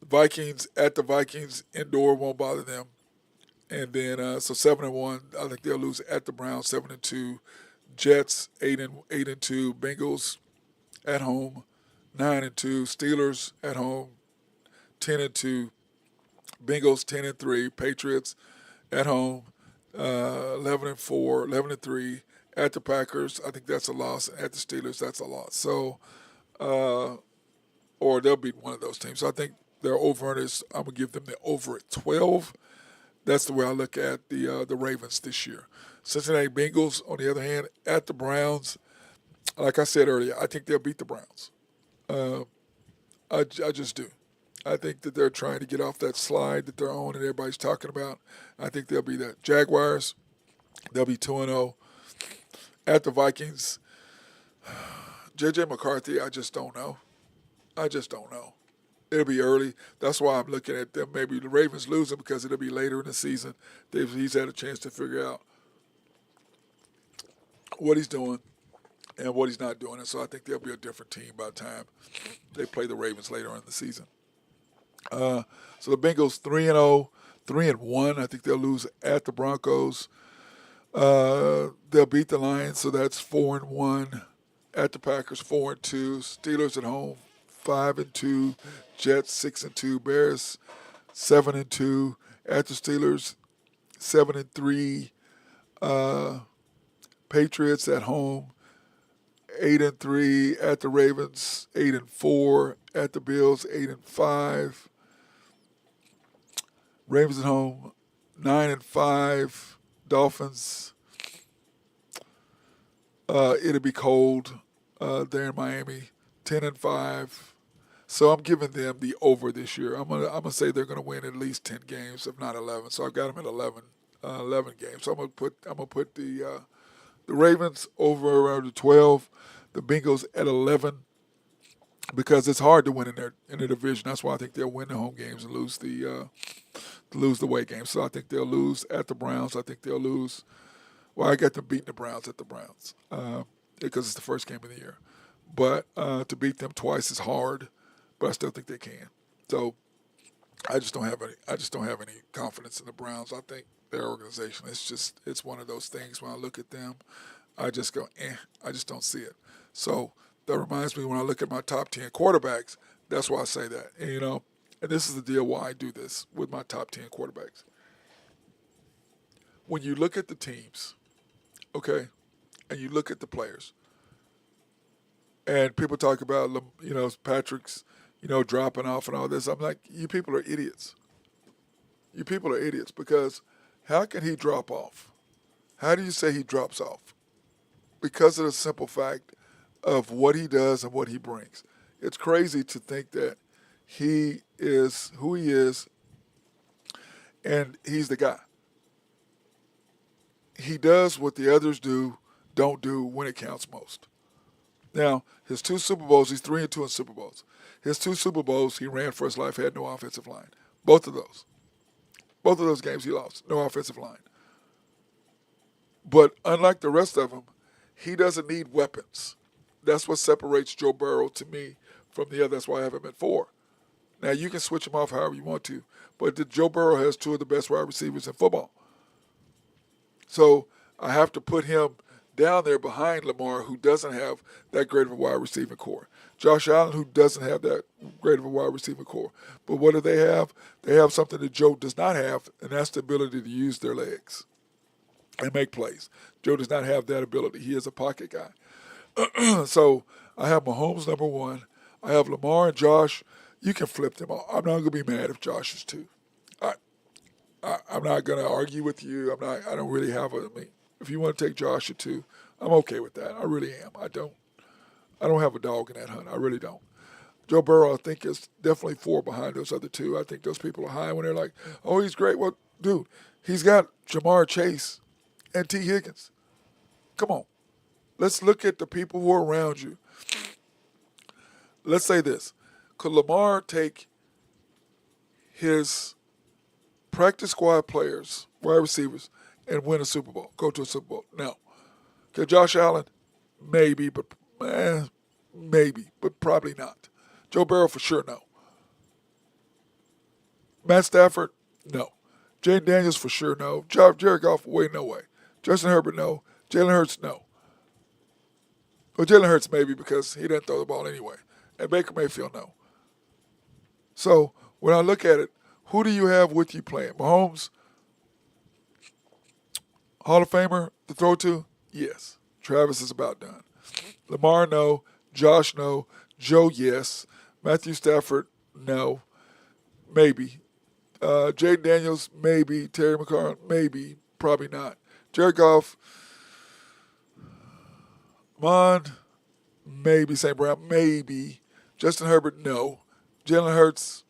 Vikings at the Vikings indoor won't bother them, and then so 7-1. I think they'll lose at the Browns 7-2. Jets 8-2. Bengals at home 9-2. Steelers at home 10-2. Bengals 10-3. Patriots at home 11-4, 11-3. At the Packers, I think that's a loss. At the Steelers, that's a loss. So, or they'll beat one of those teams. So I think their over-unders, I'm going to give them the over at 12. That's the way I look at the Ravens this year. Cincinnati Bengals, on the other hand, at the Browns, like I said earlier, I think they'll beat the Browns. I just do. I think that they're trying to get off that slide that they're on and everybody's talking about. I think they'll be that. Jaguars, they'll be 2-0. At the Vikings, J.J. McCarthy, I just don't know. It'll be early. That's why I'm looking at them. Maybe the Ravens losing because it'll be later in the season. He's had a chance to figure out what he's doing and what he's not doing. And so I think they'll be a different team by the time they play the Ravens later in the season. So the Bengals 3-0, 3-1. I think they'll lose at the Broncos. They'll beat the Lions, so that's 4-1. At the Packers, 4-2. Steelers at home, 5-2. Jets 6-2. Bears 7-2. At the Steelers, 7-3. Patriots at home, 8-3. At the Ravens, 8-4. At the Bills, 8-5. Ravens at home, 9-5. Dolphins, it'll be cold there in Miami, 10-5. So I'm giving them the over this year. I'm gonna say they're gonna win at least 10 games, if not 11. So I've got them at 11 games. So I'm gonna put the Ravens over around the 12, the Bengals at 11, because it's hard to win in their division. That's why I think they'll win the home games and lose the away games. So I think they'll lose at the Browns. I think they'll lose. Well, I got them beating the Browns at the Browns because it's the first game of the year. But to beat them twice is hard, but I still think they can. So I just don't have any confidence in the Browns. I think their organization, it's one of those things when I look at them, I just go, I just don't see it. So that reminds me when I look at my top 10 quarterbacks, that's why I say that. And, and this is the deal why I do this with my top 10 quarterbacks. When you look at the teams, okay, and you look at the players, and people talk about, Patrick's, dropping off and all this, I'm like, you people are idiots. You people are idiots because how can he drop off? How do you say he drops off? Because of the simple fact of what he does and what he brings. It's crazy to think that he is who he is and he's the guy. He does what the others don't do when it counts most. Now, his two Super Bowls, he's 3-2 in Super Bowls. His two Super Bowls, he ran for his life, had no offensive line. Both of those. Both of those games he lost, no offensive line. But unlike the rest of them, he doesn't need weapons. That's what separates Joe Burrow to me from the other. That's why I have him at 4. Now, you can switch him off however you want to, but Joe Burrow has two of the best wide receivers in football. So I have to put him down there behind Lamar, who doesn't have that great of a wide receiving core. Josh Allen, who doesn't have that great of a wide receiving core. But what do they have? They have something that Joe does not have, and that's the ability to use their legs and make plays. Joe does not have that ability. He is a pocket guy. So I have Mahomes number 1. I have Lamar and Josh. You can flip them all. I'm not going to be mad if Josh is 2. I'm not going to argue with you. I don't really have if you want to take Josh at 2, I'm okay with that. I really am. I don't have a dog in that hunt. I really don't. Joe Burrow, I think, is definitely 4 behind those other 2. I think those people are high when they're like, oh, he's great. Well, dude, he's got Jamar Chase and T. Higgins. Come on. Let's look at the people who are around you. Let's say this. Could Lamar take his practice squad players, wide receivers, and win a Super Bowl, go to a Super Bowl? No. Could Josh Allen? Maybe, but probably not. Joe Burrow for sure, no. Matt Stafford? No. Jaden Daniels for sure, no. Jared Goff? No way. Justin Herbert? No. Jalen Hurts? No. Well, Jalen Hurts maybe because he doesn't throw the ball anyway. And Baker Mayfield? No. So when I look at it, who do you have with you playing? Mahomes? Hall of Famer to throw to? Yes. Travis is about done. Lamar, no. Josh, no. Joe, yes. Matthew Stafford, no. Maybe. Jaden Daniels, maybe. Terry McLaurin, maybe. Probably not. Jared Goff, maybe. St. Brown, maybe. Justin Herbert, no. Jalen Hurts,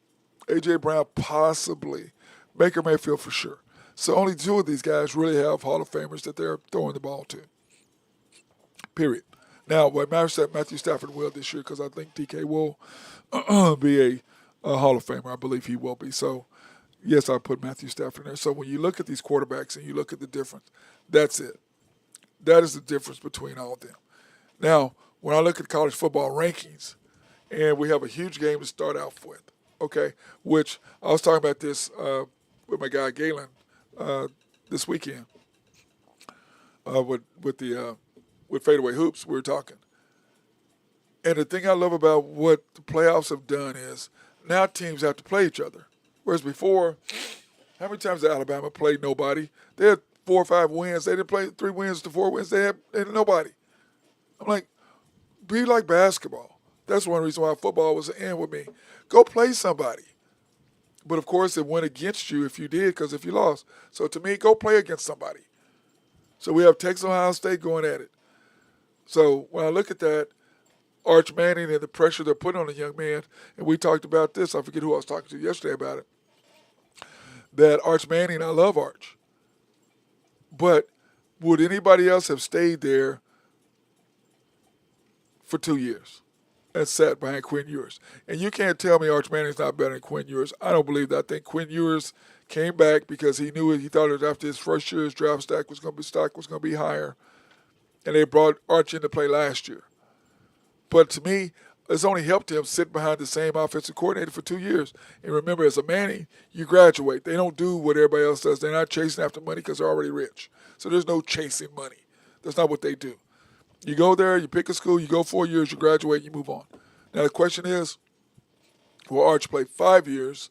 A.J. Brown, possibly. Baker Mayfield, for sure. So only 2 of these guys really have Hall of Famers that they're throwing the ball to. Period. Now, what matters that Matthew Stafford will this year because I think DK will be a Hall of Famer. I believe he will be. So, yes, I put Matthew Stafford in there. So when you look at these quarterbacks and you look at the difference, that's it. That is the difference between all of them. Now, when I look at college football rankings, and we have a huge game to start out with, okay, which I was talking about this with my guy Galen this weekend with Fadeaway Hoops. We were talking. And the thing I love about what the playoffs have done is now teams have to play each other. Whereas before, how many times did Alabama play nobody? They had 4 or 5 wins. They didn't play 3 wins to 4 wins. They had nobody. I'm like, be like basketball. That's one reason why football was an end with me. Go play somebody. But, of course, it went against you if you did because if you lost. So, to me, go play against somebody. So, we have Texas Ohio State going at it. So, when I look at that, Arch Manning and the pressure they're putting on a young man, and we talked about this. I forget who I was talking to yesterday about it. That Arch Manning, I love Arch. But would anybody else have stayed there for 2 years and sat behind Quinn Ewers? And you can't tell me Arch Manning's not better than Quinn Ewers. I don't believe that. I think Quinn Ewers came back because he knew he thought it after his first year his draft stock was going to be higher. And they brought Arch in to play last year. But to me, it's only helped him sit behind the same offensive coordinator for 2 years. And remember, as a Manning, you graduate. They don't do what everybody else does. They're not chasing after money because they're already rich. So there's no chasing money. That's not what they do. You go there, you pick a school, you go 4 years, you graduate, you move on. Now the question is, will Arch play 5 years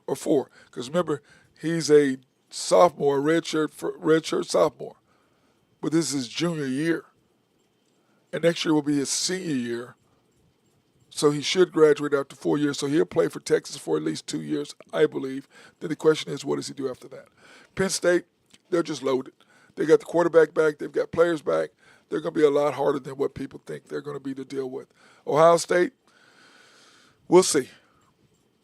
or 4? Because remember, he's a sophomore, redshirt sophomore. But this is his junior year. And next year will be his senior year. So he should graduate after 4 years. So he'll play for Texas for at least 2 years, I believe. Then the question is, what does he do after that? Penn State, they're just loaded. They got the quarterback back. They've got players back. They're going to be a lot harder than what people think they're going to be to deal with. Ohio State, We'll see.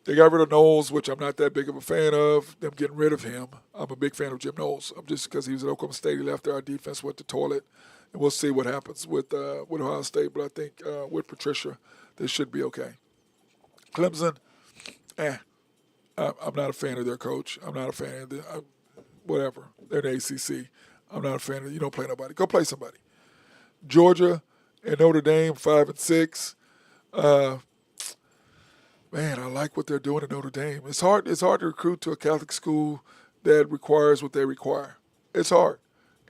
They got rid of Knowles, which I'm not that big of a fan of. Them getting rid of him. I'm a big fan of Jim Knowles. I'm just because he was at Oklahoma State. He left there. Our defense went to toilet, and we'll see what happens with Ohio State. But I think with Patricia, this should be okay. Clemson, eh. I'm not a fan of their coach. I'm not a fan of whatever. They're the ACC. I'm not a fan of. You don't play nobody. Go play somebody. Georgia and Notre Dame 5-6. Uh, Man, I like what they're doing at Notre Dame. It's hard. It's hard to recruit to a Catholic school that requires what they require. It's hard,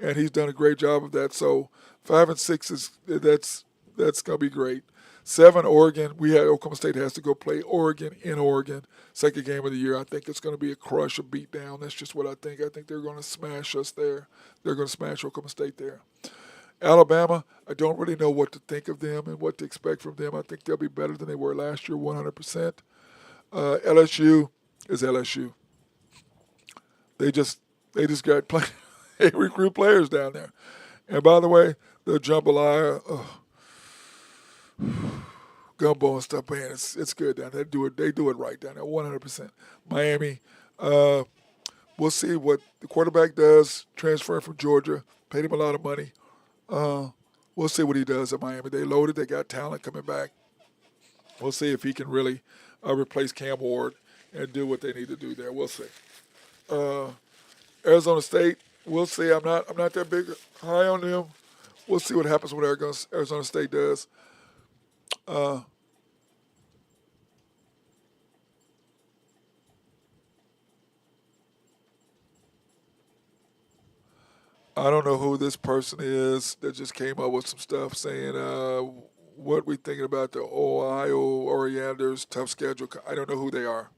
and he's done a great job of that. So 5-6 is that's gonna be great. 7 Oregon. We had Oklahoma State has to go play Oregon in Oregon. Second game of the year. I think it's going to be a crush, a beatdown. That's just what I think. I think they're going to smash us there. They're going to smash Oklahoma State there. Alabama, I don't really know what to think of them and what to expect from them. I think they'll be better than they were last year, 100%. LSU is LSU. They just got play. They recruit players down there. And by the way, the jambalaya, gumbo and stuff, man, it's good down there. They do it right down there, 100%. Miami, we'll see what the quarterback does. Transferring from Georgia, paid him a lot of money. We'll see what he does at Miami. They loaded. They got talent coming back. We'll see if he can really replace Cam Ward and do what they need to do there. We'll see. Arizona State. We'll see. I'm not that big high on them. We'll see what happens with Arizona State does. Uh, I don't know who this person is that just came up with some stuff saying what we thinking about the Ohio Orienters tough schedule. I don't know who they are,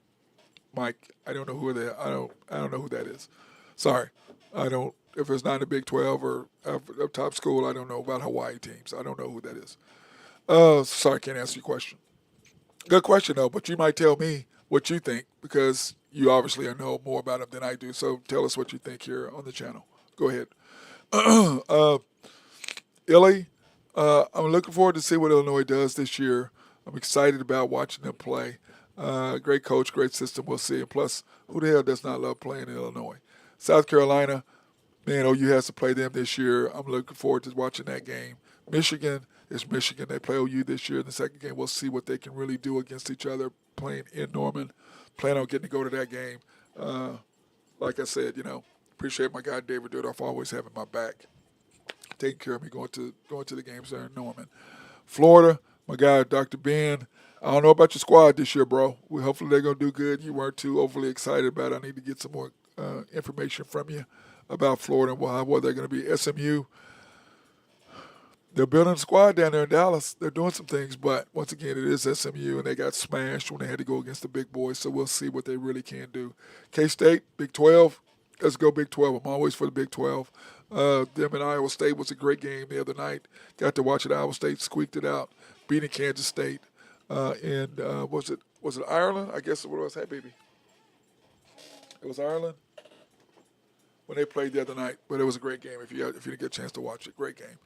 Mike. I don't know who they are. I don't know who that is. Sorry, I don't. If it's not in the Big 12 or a top school, I don't know about Hawaii teams. I don't know who that is. Sorry, I can't answer your question. Good question though, but you might tell me what you think because you obviously know more about them than I do. So tell us what you think here on the channel. Go ahead. uh, Illy, I'm looking forward to see what Illinois does this year. I'm excited about watching them play. Great coach, great system. We'll see. And plus, who the hell does not love playing in Illinois? South Carolina, man, OU has to play them this year. I'm looking forward to watching that game. Michigan is Michigan. They play OU this year. In the second game, we'll see what they can really do against each other playing in Norman. Plan on getting to go to that game. Like I said, appreciate my guy David Dudoff always having my back, taking care of me going to the games there in Norman. Florida, my guy Dr. Ben. I don't know about your squad this year, bro. Hopefully they're gonna do good. You weren't too overly excited about it. I need to get some more information from you about Florida and what they're gonna be. SMU, they're building a squad down there in Dallas. They're doing some things, but once again, it is SMU, and they got smashed when they had to go against the big boys. So we'll see what they really can do. K-State, Big 12. Let's go Big 12. I'm always for the Big 12. Them and Iowa State was a great game the other night. Got to watch it. Iowa State squeaked it out, beating Kansas State. And was it Ireland? I guess what was that, baby? It was Ireland when they played the other night. But it was a great game. If you didn't get a chance to watch it, great game.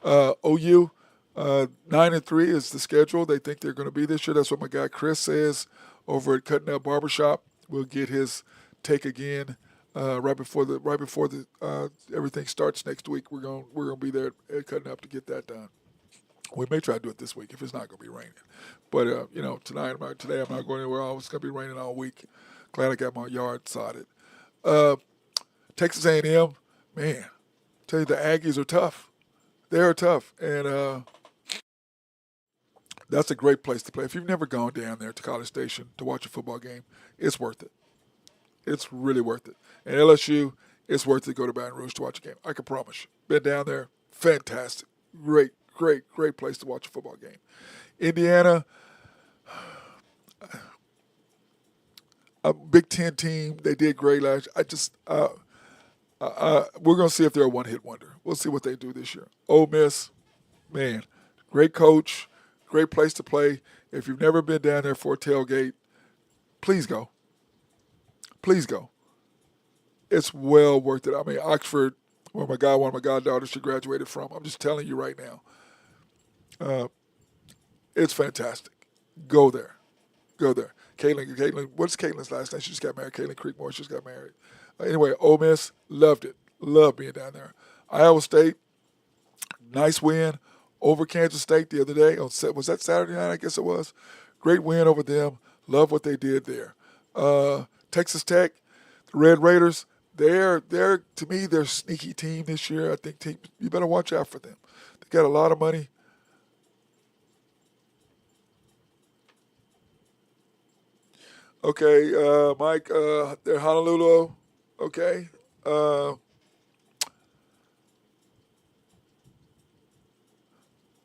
OU 9-3 is the schedule. They think they're going to be this year. That's what my guy Chris says over at Cutting Up Barbershop. We'll get his take again right before the everything starts next week. We're gonna be there at Cutting Up to get that done. We may try to do it this week if it's not going to be raining. But today I'm not going anywhere. It's going to be raining all week. Glad I got my yard sodded. Texas A&M, man, tell you the Aggies are tough. They are tough, and that's a great place to play. If you've never gone down there to College Station to watch a football game, it's worth it. It's really worth it. And LSU, it's worth it to go to Baton Rouge to watch a game. I can promise you. Been down there, fantastic, great place to watch a football game. Indiana, a Big Ten team. They did great last year. We're going to see if they're a one-hit wonder. We'll see what they do this year. Ole Miss, man, great coach, great place to play. If you've never been down there for a tailgate, please go. Please go. It's well worth it. I mean, Oxford, where one of my goddaughters, she graduated from. I'm just telling you right now. It's fantastic. Go there. Go there. Caitlin, what's Caitlin's last name? She just got married. Caitlin Creekmore, she just got married. Anyway, Ole Miss, loved it. Loved being down there. Iowa State, nice win over Kansas State the other day. Was that Saturday night? I guess it was. Great win over them. Love what they did there. Texas Tech, the Red Raiders, they're to me, they're a sneaky team this year. I think you better watch out for them. They got a lot of money. Okay, Mike, they're Honolulu. Okay. Uh,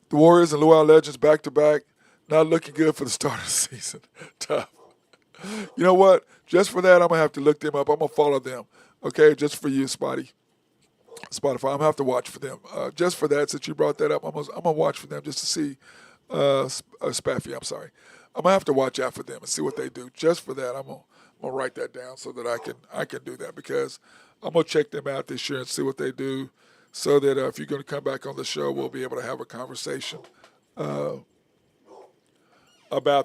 the Warriors and Luau Legends back to back. Not looking good for the start of the season. Tough. You know what? Just for that, I'm going to have to look them up. I'm going to follow them. Okay, just for you, Spotify. I'm going to have to watch for them. Just for that, since you brought that up, I'm going to watch for them just to see. Spaffy, I'm sorry. I'm going to have to watch out for them and see what they do. Just for that, I'm going to write that down so that I can do that because I'm going to check them out this year and see what they do so that if you're going to come back on the show, we'll be able to have a conversation about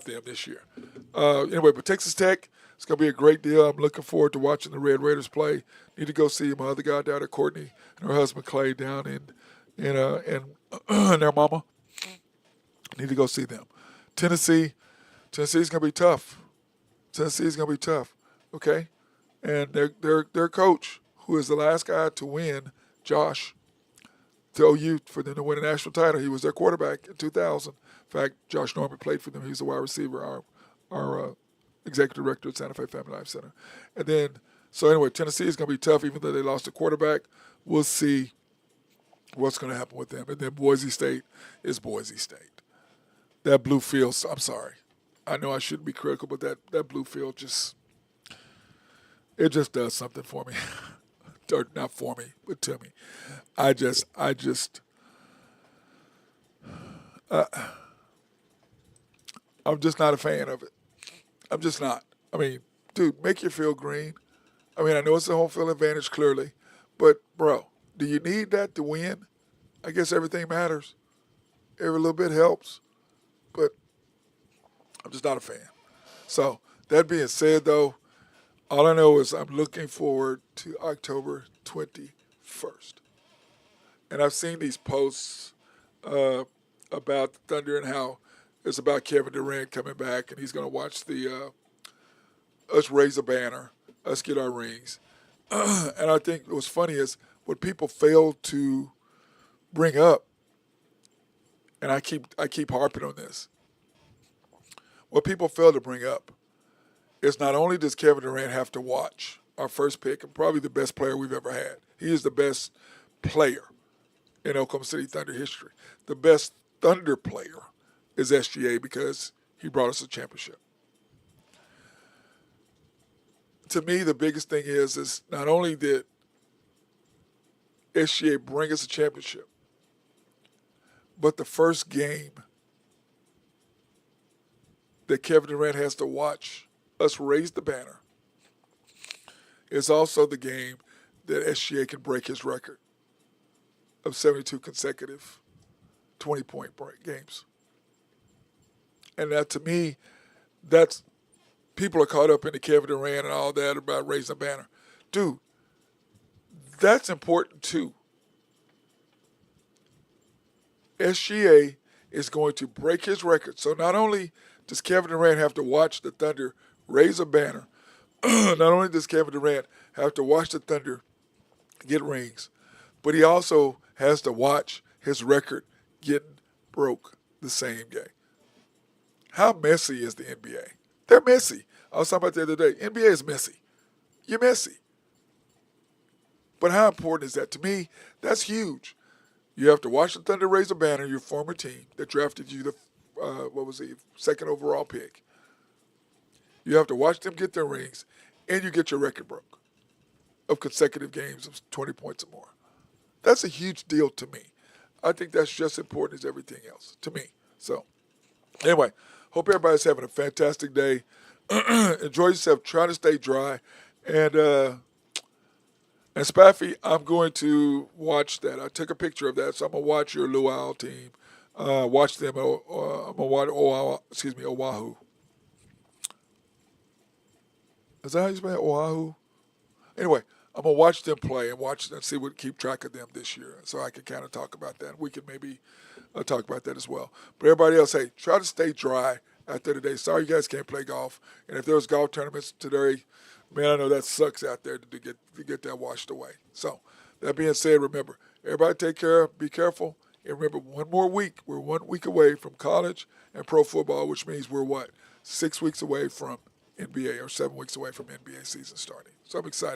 them this year. Anyway, but Texas Tech, it's going to be a great deal. I'm looking forward to watching the Red Raiders play. Need to go see my other guy down there, Courtney, and her husband Clay down in their mama. Need to go see them. Tennessee's going to be tough. Tennessee's going to be tough. Okay, and their coach, who is the last guy to win, Josh, to OU for them to win a national title. He was their quarterback in 2000. In fact, Josh Norman played for them. He's a wide receiver, our executive director at Santa Fe Family Life Center. And then, so anyway, Tennessee is going to be tough, even though they lost a quarterback. We'll see what's going to happen with them. And then Boise State is Boise State. That blue field, I'm sorry. I know I shouldn't be critical, but that blue field just does something for me. Or not for me, but to me. I'm just not a fan of it. I'm just not. I mean, dude, make your field green. I mean, I know it's a home field advantage clearly, but bro, do you need that to win? I guess everything matters. Every little bit helps, but I'm just not a fan. So that being said, though, all I know is I'm looking forward to October 21st. And I've seen these posts about the Thunder and how it's about Kevin Durant coming back and he's going to watch us raise a banner, us get our rings. And I think what's funny is what people fail to bring up, and I keep harping on this. What people fail to bring up is not only does Kevin Durant have to watch our first pick and probably the best player we've ever had. He is the best player in Oklahoma City Thunder history. The best Thunder player is SGA because he brought us a championship. To me, the biggest thing is not only did SGA bring us a championship, but the first game that Kevin Durant has to watch us raise the banner is also the game that SGA can break his record of 72 consecutive 20-point games. And that, to me, that's people are caught up in the Kevin Durant and all that about raising a banner. Dude, that's important too. SGA is going to break his record. So not only does Kevin Durant have to watch the Thunder raise a banner, not only does Kevin Durant have to watch the Thunder get rings, but he also has to watch his record getting broke the same game. How messy is the NBA? They're messy. I was talking about the other day. NBA is messy. You're messy. But how important is that? To me, that's huge. You have to watch the Thunder raise a banner, your former team that drafted you the second overall pick. You have to watch them get their rings, and you get your record broke of consecutive games of 20 points or more. That's a huge deal to me. I think that's just as important as everything else to me. So, anyway, hope everybody's having a fantastic day. Enjoy yourself. Try to stay dry. And Spaffy, I'm going to watch that. I took a picture of that, so I'm going to watch your Luau team. Watch them. I'm going to watch Oahu. Is that how you spell it? Oahu? Anyway, I'm gonna watch them play and watch and see what keep track of them this year, so I can kind of talk about that. We can maybe talk about that as well. But everybody else, hey, try to stay dry after the day. Sorry, you guys can't play golf. And if there's golf tournaments today, man, I know that sucks out there to get that washed away. So that being said, remember, everybody take care, be careful, and remember, one more week. We're 1 week away from college and pro football, which means we're what 6 weeks away from NBA or 7 weeks away from NBA season starting. So I'm excited.